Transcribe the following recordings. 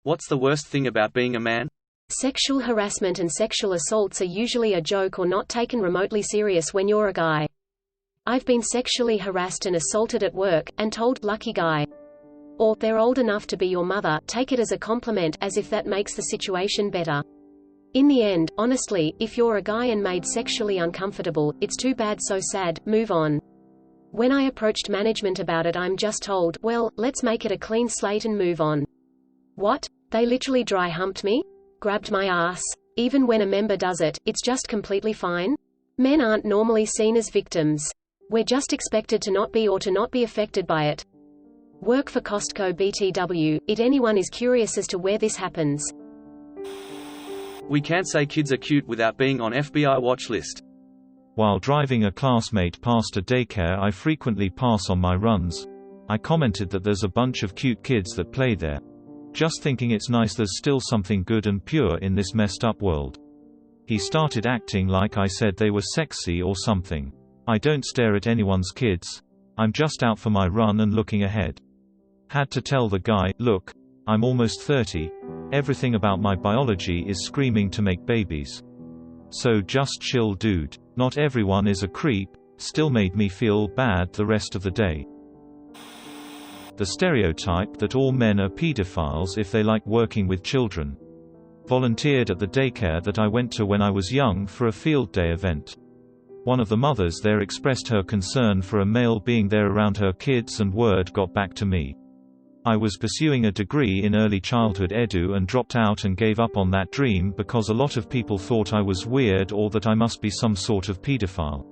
What's the worst thing about being a man? Sexual harassment and sexual assaults are usually a joke or not taken remotely serious when you're a guy. I've been sexually harassed and assaulted at work, and told, lucky guy. Or, they're old enough to be your mother, take it as a compliment, as if that makes the situation better. In the end, honestly, if you're a guy and made sexually uncomfortable, it's too bad, so sad, move on. When I approached management about it, I'm just told, well, let's make it a clean slate and move on. What? They literally dry humped me? Grabbed my ass? Even when a member does it, it's just completely fine? Men aren't normally seen as victims. We're just expected to not be affected by it. Work for Costco BTW, if anyone is curious as to where this happens. We can't say kids are cute without being on FBI watch list. While driving a classmate past a daycare I frequently pass on my runs, I commented that there's a bunch of cute kids that play there. Just thinking it's nice there's still something good and pure in this messed up world. He started acting like I said they were sexy or something. I don't stare at anyone's kids. I'm just out for my run and looking ahead. Had to tell the guy, look, I'm almost 30. Everything about my biology is screaming to make babies. So just chill, dude. Not everyone is a creep. Still made me feel bad the rest of the day. The stereotype that all men are pedophiles if they like working with children. Volunteered at the daycare that I went to when I was young for a field day event. One of the mothers there expressed her concern for a male being there around her kids, and word got back to me. I was pursuing a degree in early childhood edu and dropped out and gave up on that dream because a lot of people thought I was weird or that I must be some sort of pedophile.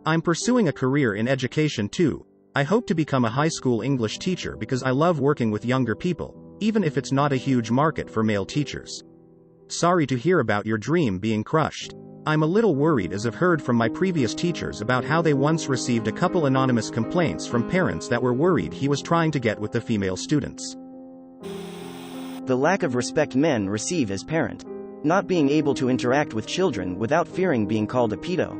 I'm pursuing a career in education too. I hope to become a high school English teacher because I love working with younger people, even if it's not a huge market for male teachers. Sorry to hear about your dream being crushed. I'm a little worried as I've heard from my previous teachers about how they once received a couple anonymous complaints from parents that were worried he was trying to get with the female students. The lack of respect men receive as parent. Not being able to interact with children without fearing being called a pedo.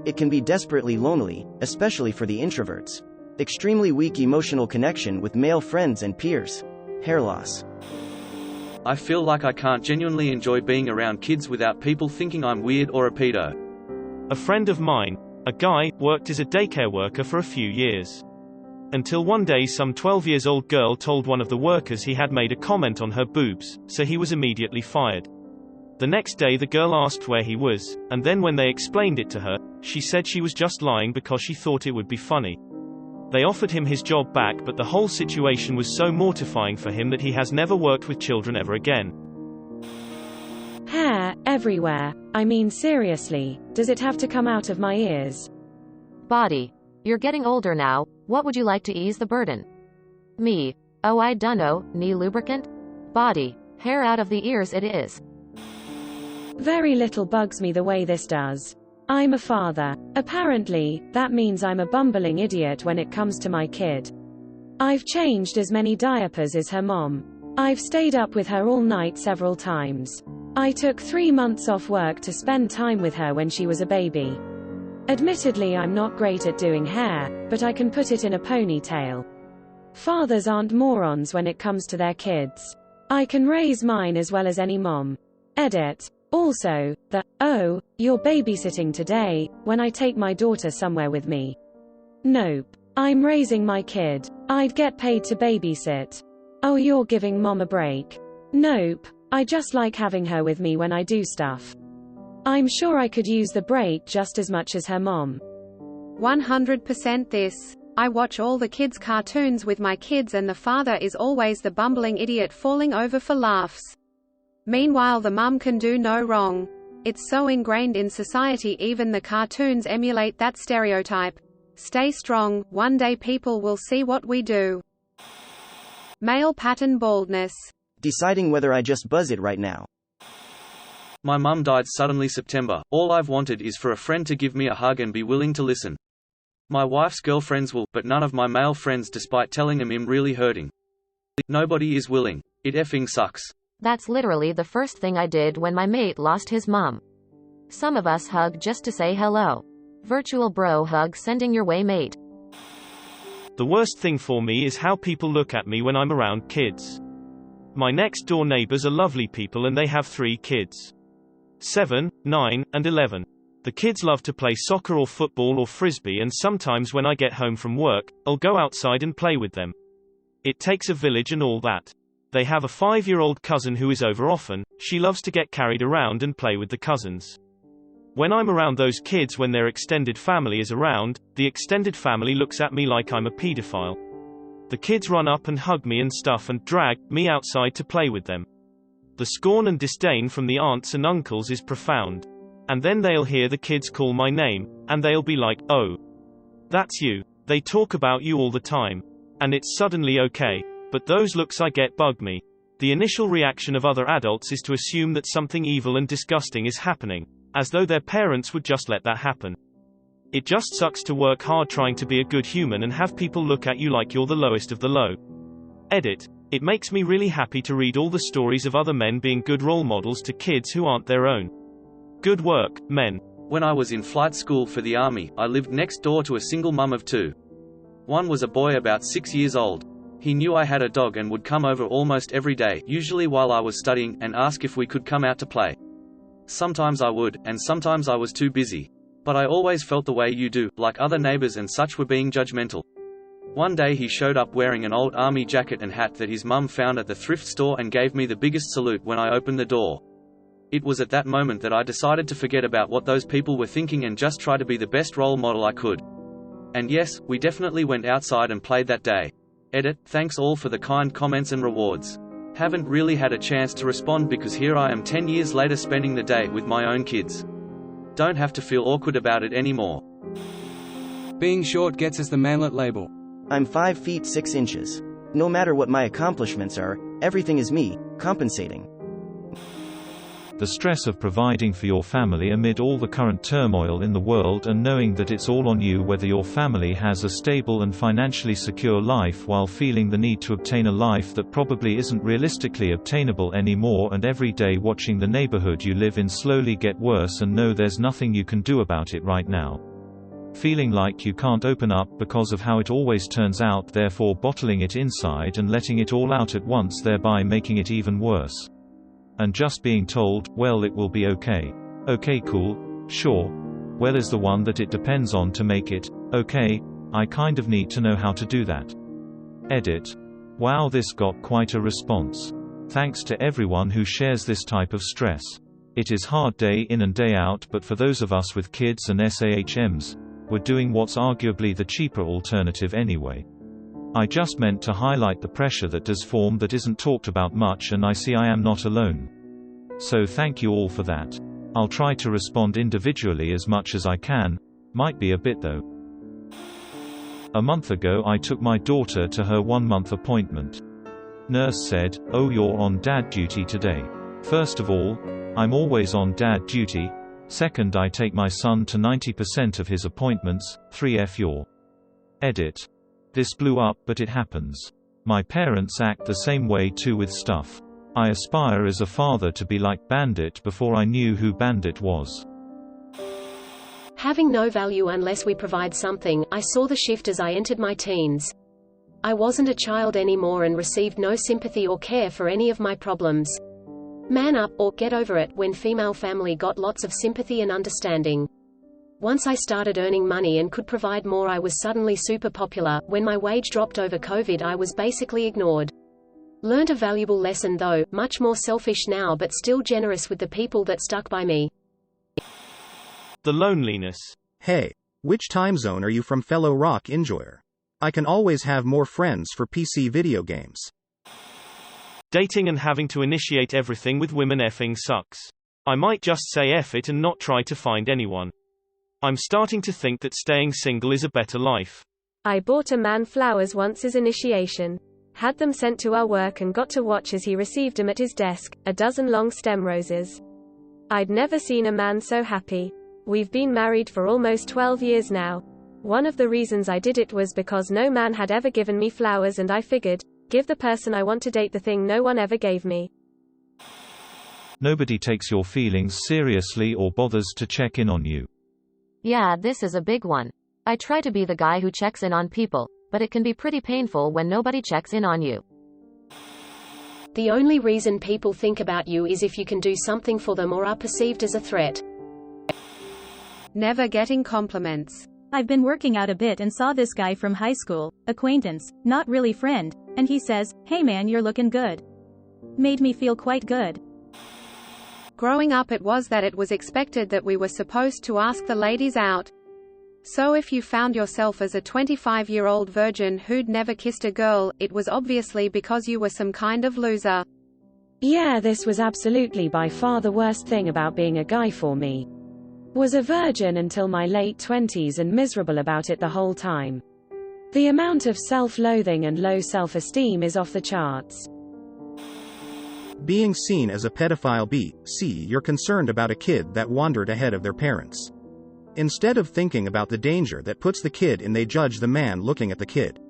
It can be desperately lonely, especially for the introverts. Extremely weak emotional connection with male friends and peers. Hair loss. I feel like I can't genuinely enjoy being around kids without people thinking I'm weird or a pedo. A friend of mine, a guy, worked as a daycare worker for a few years. Until one day some 12-year-old girl told one of the workers he had made a comment on her boobs, so he was immediately fired. The next day the girl asked where he was, and then when they explained it to her, she said she was just lying because she thought it would be funny. They offered him his job back, but the whole situation was so mortifying for him that he has never worked with children ever again. Hair, everywhere. I mean seriously, does it have to come out of my ears? Body. You're getting older now, what would you like to ease the burden? Me. Oh, I dunno, knee lubricant? Body. Hair out of the ears it is. Very little bugs me the way this does. I'm a father. Apparently, that means I'm a bumbling idiot when it comes to my kid. I've changed as many diapers as her mom. I've stayed up with her all night several times. I took 3 months off work to spend time with her when she was a baby. Admittedly, I'm not great at doing hair, but I can put it in a ponytail. Fathers aren't morons when it comes to their kids. I can raise mine as well as any mom. Edit. Also, oh, you're babysitting today, when I take my daughter somewhere with me. Nope. I'm raising my kid. I'd get paid to babysit. Oh, you're giving mom a break. Nope. I just like having her with me when I do stuff. I'm sure I could use the break just as much as her mom. 100% this. I watch all the kids' cartoons with my kids and the father is always the bumbling idiot falling over for laughs. Meanwhile the mum can do no wrong. It's so ingrained in society, even the cartoons emulate that stereotype. Stay strong, one day people will see what we do. Male pattern baldness. Deciding whether I just buzz it right now. My mum died suddenly September. All I've wanted is for a friend to give me a hug and be willing to listen. My wife's girlfriends will, but none of my male friends, despite telling them I'm really hurting. Nobody is willing. It effing sucks. That's literally the first thing I did when my mate lost his mom. Some of us hug just to say hello. Virtual bro hug sending your way, mate. The worst thing for me is how people look at me when I'm around kids. My next door neighbors are lovely people and they have 3 kids. 7, 9, and 11. The kids love to play soccer or football or frisbee, and sometimes when I get home from work, I'll go outside and play with them. It takes a village and all that. They have a 5-year-old cousin who is over often. She loves to get carried around and play with the cousins. When I'm around those kids when their extended family is around, the extended family looks at me like I'm a pedophile. The kids run up and hug me and stuff and drag me outside to play with them. The scorn and disdain from the aunts and uncles is profound. And then they'll hear the kids call my name, and they'll be like, "Oh, that's you." They talk about you all the time. And it's suddenly okay. But those looks I get bug me. The initial reaction of other adults is to assume that something evil and disgusting is happening, as though their parents would just let that happen. It just sucks to work hard trying to be a good human and have people look at you like you're the lowest of the low. Edit. It makes me really happy to read all the stories of other men being good role models to kids who aren't their own. Good work, men. When I was in flight school for the Army, I lived next door to a single mum of 2. One was a boy about 6 years old. He knew I had a dog and would come over almost every day, usually while I was studying, and ask if we could come out to play. Sometimes I would, and sometimes I was too busy. But I always felt the way you do, like other neighbors and such were being judgmental. One day he showed up wearing an old army jacket and hat that his mum found at the thrift store and gave me the biggest salute when I opened the door. It was at that moment that I decided to forget about what those people were thinking and just try to be the best role model I could. And yes, we definitely went outside and played that day. Edit. Thanks all for the kind comments and rewards. Haven't really had a chance to respond because here I am 10 years later spending the day with my own kids. Don't have to feel awkward about it anymore. Being short gets us the manlet label. I'm 5 feet 6 inches. No matter what my accomplishments are, everything is me, compensating. The stress of providing for your family amid all the current turmoil in the world and knowing that it's all on you whether your family has a stable and financially secure life while feeling the need to obtain a life that probably isn't realistically obtainable anymore, and every day watching the neighborhood you live in slowly get worse and know there's nothing you can do about it right now. Feeling like you can't open up because of how it always turns out, therefore bottling it inside and letting it all out at once, thereby making it even worse. And just being told, well, it will be okay. Okay, cool, sure. Well is the one that it depends on to make it okay. I kind of need to know how to do that. Edit. Wow, this got quite a response. Thanks to everyone who shares this type of stress. It is hard day in and day out, but for those of us with kids and SAHMs, we're doing what's arguably the cheaper alternative anyway. I just meant to highlight the pressure that does form that isn't talked about much, and I see I am not alone. So thank you all for that. I'll try to respond individually as much as I can, might be a bit though. A month ago I took my daughter to her 1-month appointment. Nurse said, "Oh, you're on dad duty today." First of all, I'm always on dad duty. Second, I take my son to 90% of his appointments. 3F your. Edit. This blew up, but it happens. My parents act the same way too with stuff. I aspire as a father to be like Bandit before I knew who Bandit was. Having no value unless we provide something, I saw the shift as I entered my teens. I wasn't a child anymore and received no sympathy or care for any of my problems. Man up, or get over it, when female family got lots of sympathy and understanding. Once I started earning money and could provide more, I was suddenly super popular. When my wage dropped over COVID, I was basically ignored. Learned a valuable lesson though, much more selfish now but still generous with the people that stuck by me. The loneliness. Hey, which time zone are you from, fellow rock enjoyer? I can always have more friends for PC video games. Dating and having to initiate everything with women effing sucks. I might just say F it and not try to find anyone. I'm starting to think that staying single is a better life. I bought a man flowers once as initiation. Had them sent to our work and got to watch as he received them at his desk, a dozen long stem roses. I'd never seen a man so happy. We've been married for almost 12 years now. One of the reasons I did it was because no man had ever given me flowers, and I figured, give the person I want to date the thing no one ever gave me. Nobody takes your feelings seriously or bothers to check in on you. Yeah, this is a big one. I try to be the guy who checks in on people, but it can be pretty painful when nobody checks in on you. The only reason people think about you is if you can do something for them or are perceived as a threat. Never getting compliments. I've been working out a bit and saw this guy from high school, acquaintance, not really friend, and he says, "Hey man, you're looking good." Made me feel quite good. Growing up it was expected that we were supposed to ask the ladies out. So if you found yourself as a 25-year-old virgin who'd never kissed a girl, it was obviously because you were some kind of loser. Yeah, this was absolutely by far the worst thing about being a guy for me. Was a virgin until my late 20s and miserable about it the whole time. The amount of self-loathing and low self-esteem is off the charts. Being seen as a pedophile. C. You're concerned about a kid that wandered ahead of their parents. Instead of thinking about the danger that puts the kid in, they judge the man looking at the kid.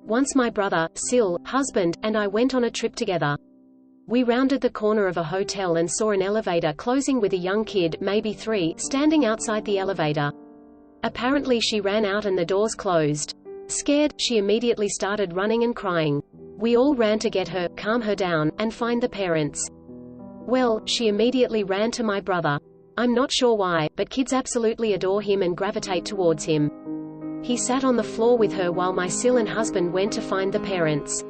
Once my brother, Sil, husband, and I went on a trip together. We rounded the corner of a hotel and saw an elevator closing with a young kid, maybe 3, standing outside the elevator. Apparently she ran out and the doors closed. Scared, she immediately started running and crying. We all ran to get her, calm her down, and find the parents. Well, she immediately ran to my brother. I'm not sure why, but kids absolutely adore him and gravitate towards him. He sat on the floor with her while my Sil and husband went to find the parents.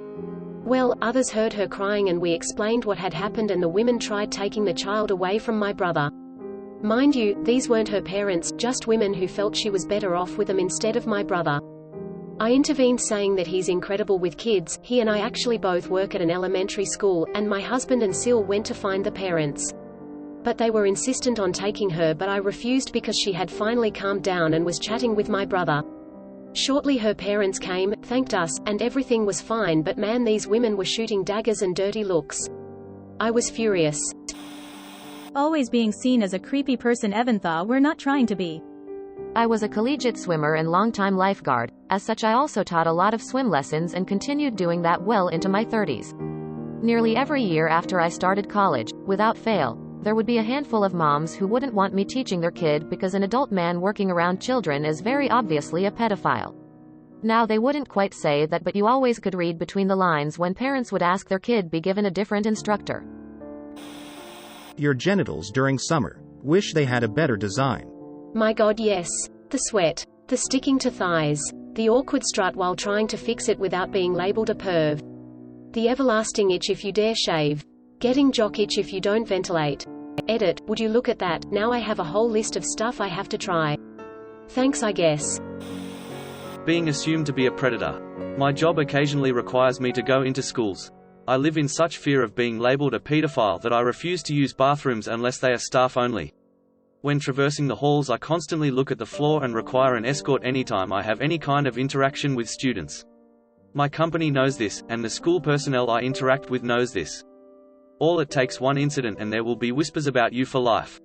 Well, others heard her crying and we explained what had happened and the women tried taking the child away from my brother. Mind you, these weren't her parents, just women who felt she was better off with them instead of my brother. I intervened saying that he's incredible with kids, he and I actually both work at an elementary school, and my husband and Sil went to find the parents. But they were insistent on taking her, but I refused because she had finally calmed down and was chatting with my brother. Shortly her parents came, thanked us, and everything was fine, but man, these women were shooting daggers and dirty looks. I was furious. Always being seen as a creepy person. Eventhaw, we're not trying to be. I was a collegiate swimmer and longtime lifeguard. As such, I also taught a lot of swim lessons and continued doing that well into my 30s. Nearly every year after I started college, without fail, there would be a handful of moms who wouldn't want me teaching their kid because an adult man working around children is very obviously a pedophile. Now they wouldn't quite say that, but you always could read between the lines when parents would ask their kid be given a different instructor. Your genitals during summer. Wish they had a better design. My God, yes. The sweat. The sticking to thighs. The awkward strut while trying to fix it without being labeled a perv. The everlasting itch if you dare shave. Getting jock itch if you don't ventilate. Edit, would you look at that, now I have a whole list of stuff I have to try. Thanks, I guess. Being assumed to be a predator. My job occasionally requires me to go into schools. I live in such fear of being labeled a pedophile that I refuse to use bathrooms unless they are staff only. When traversing the halls, I constantly look at the floor and require an escort anytime I have any kind of interaction with students. My company knows this, and the school personnel I interact with knows this. All it takes one incident and there will be whispers about you for life.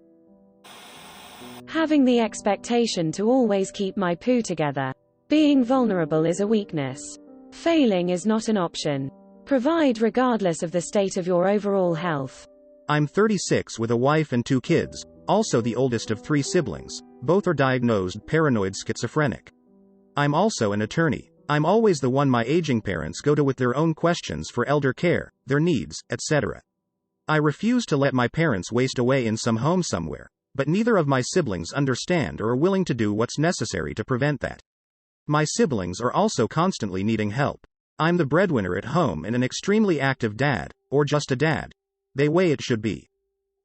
Having the expectation to always keep my poo together. Being vulnerable is a weakness. Failing is not an option. Provide regardless of the state of your overall health. I'm 36 with a wife and 2 kids, also the oldest of 3 siblings. Both are diagnosed paranoid schizophrenic. I'm also an attorney. I'm always the one my aging parents go to with their own questions for elder care, their needs, etc. I refuse to let my parents waste away in some home somewhere, but neither of my siblings understand or are willing to do what's necessary to prevent that. My siblings are also constantly needing help. I'm the breadwinner at home and an extremely active dad, or just a dad. The way it should be.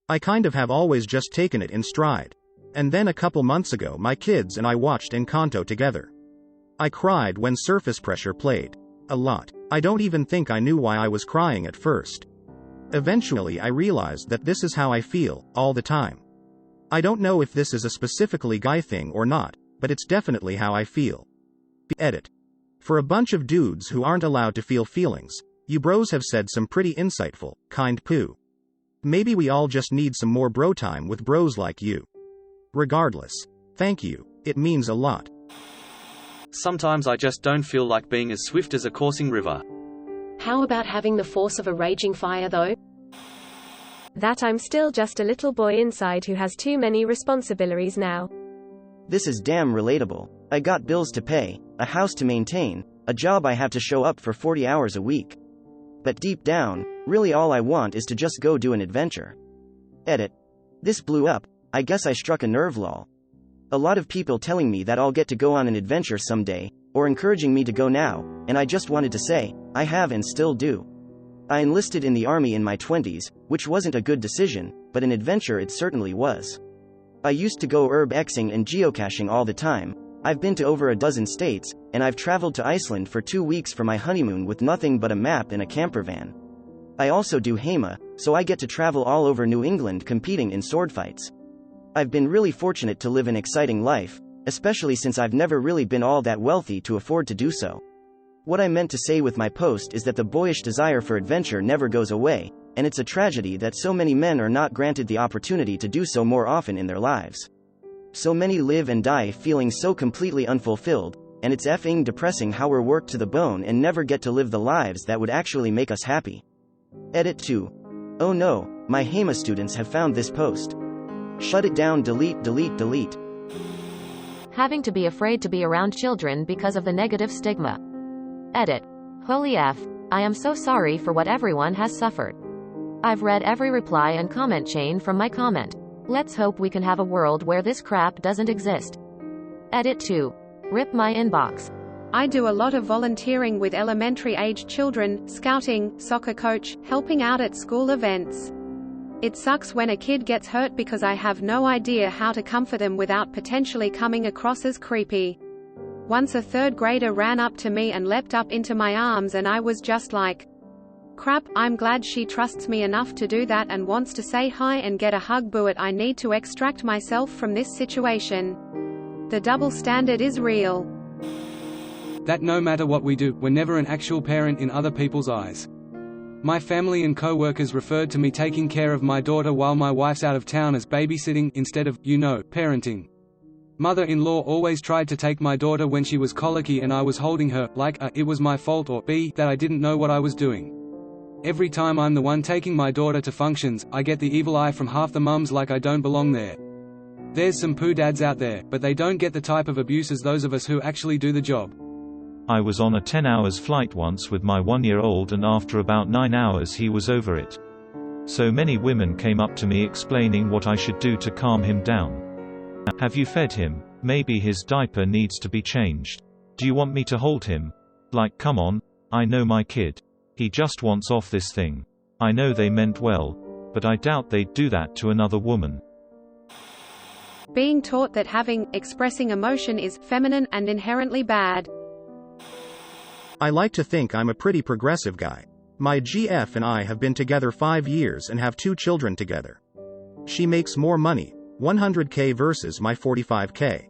I kind of have always just taken it in stride. And then a couple months ago my kids and I watched Encanto together. I cried when Surface Pressure played. A lot. I don't even think I knew why I was crying at first. Eventually I realized that this is how I feel, all the time. I don't know if this is a specifically guy thing or not, but it's definitely how I feel. Edit. For a bunch of dudes who aren't allowed to feel feelings, you bros have said some pretty insightful, kind poo. Maybe we all just need some more bro time with bros like you. Regardless. Thank you, it means a lot. Sometimes I just don't feel like being as swift as a coursing river. How about having the force of a raging fire though? That I'm still just a little boy inside who has too many responsibilities now. This is damn relatable. I got bills to pay, a house to maintain, a job I have to show up for 40 hours a week. But deep down, Really all I want is to just go do an adventure. Edit. This blew up. I guess I struck a nerve lol. A lot of people telling me that I'll get to go on an adventure someday, or encouraging me to go now, and I just wanted to say, I have and still do. I enlisted in the army in my 20s, which wasn't a good decision, but an adventure it certainly was. I used to go urb-exing and geocaching all the time. I've been to over a dozen states, and I've traveled to Iceland for 2 weeks for my honeymoon with nothing but a map and a camper van. I also do HEMA, so I get to travel all over New England competing in sword fights. I've been really fortunate to live an exciting life, especially since I've never really been all that wealthy to afford to do so. What I meant to say with my post is that the boyish desire for adventure never goes away, and it's a tragedy that so many men are not granted the opportunity to do so more often in their lives. So many live and die feeling so completely unfulfilled, and it's effing depressing how we're worked to the bone and never get to live the lives that would actually make us happy. Edit 2. Oh no, my HEMA students have found this post. Shut it down, delete, delete, delete. Having to be afraid to be around children because of the negative stigma. Edit. Holy F. I am so sorry for what everyone has suffered. I've read every reply and comment chain from my comment. Let's hope we can have a world where this crap doesn't exist. Edit 2. Rip my inbox. I do a lot of volunteering with elementary-aged children, scouting, soccer coach, helping out at school events. It sucks when a kid gets hurt because I have no idea how to comfort them without potentially coming across as creepy. Once a third grader ran up to me and leapt up into my arms and I was just like, crap, I'm glad she trusts me enough to do that and wants to say hi and get a hug. But I need to extract myself from this situation. The double standard is real. That no matter what we do, we're never an actual parent in other people's eyes. My family and co-workers referred to me taking care of my daughter while my wife's out of town as babysitting instead of, parenting. Mother-in-law always tried to take my daughter when she was colicky and I was holding her, like A, it was my fault, or B, that I didn't know what I was doing. Every time I'm the one taking my daughter to functions, I get the evil eye from half the mums like I don't belong there. There's some poo dads out there, but they don't get the type of abuse as those of us who actually do the job. I was on a 10-hour flight once with my 1-year-old and after about 9 hours he was over it. So many women came up to me explaining what I should do to calm him down. Have you fed him? Maybe his diaper needs to be changed. Do you want me to hold him? Like, come on, I know my kid. He just wants off this thing. I know they meant well, but I doubt they'd do that to another woman. Being taught that expressing emotion is feminine and inherently bad. I like to think I'm a pretty progressive guy. My GF and I have been together 5 years and have 2 children together. She makes more money, $100K versus my $45K.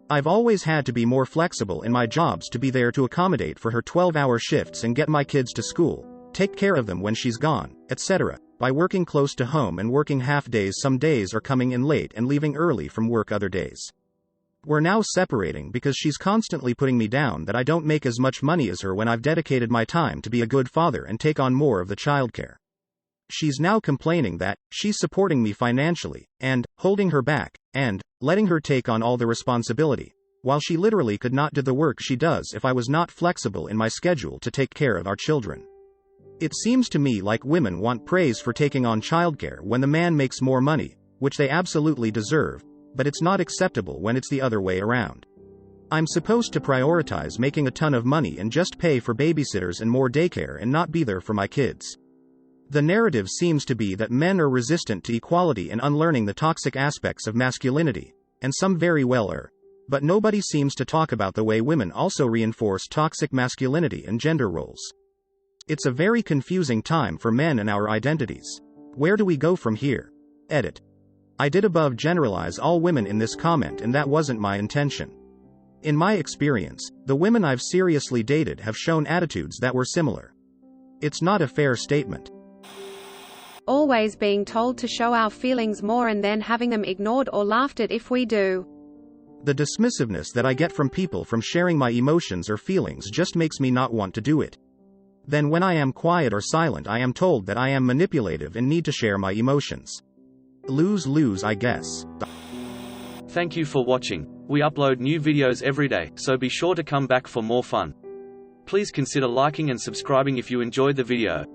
I've always had to be more flexible in my jobs to be there to accommodate for her 12-hour shifts and get my kids to school, take care of them when she's gone, etc., by working close to home and working half days some days or coming in late and leaving early from work other days. We're now separating because she's constantly putting me down that I don't make as much money as her when I've dedicated my time to be a good father and take on more of the childcare. She's now complaining that she's supporting me financially, and holding her back, and letting her take on all the responsibility, while she literally could not do the work she does if I was not flexible in my schedule to take care of our children. It seems to me like women want praise for taking on childcare when the man makes more money, which they absolutely deserve, but it's not acceptable when it's the other way around. I'm supposed to prioritize making a ton of money and just pay for babysitters and more daycare and not be there for my kids. The narrative seems to be that men are resistant to equality and unlearning the toxic aspects of masculinity, and some very well are. But nobody seems to talk about the way women also reinforce toxic masculinity and gender roles. It's a very confusing time for men and our identities. Where do we go from here? Edit. I did above generalize all women in this comment, and that wasn't my intention. In my experience, the women I've seriously dated have shown attitudes that were similar. It's not a fair statement. Always being told to show our feelings more and then having them ignored or laughed at if we do. The dismissiveness that I get from people from sharing my emotions or feelings just makes me not want to do it. Then when I am quiet or silent, I am told that I am manipulative and need to share my emotions. Lose-lose, I guess. Thank you for watching. We upload new videos every day, so be sure to come back for more fun. Please consider liking and subscribing if you enjoyed the video.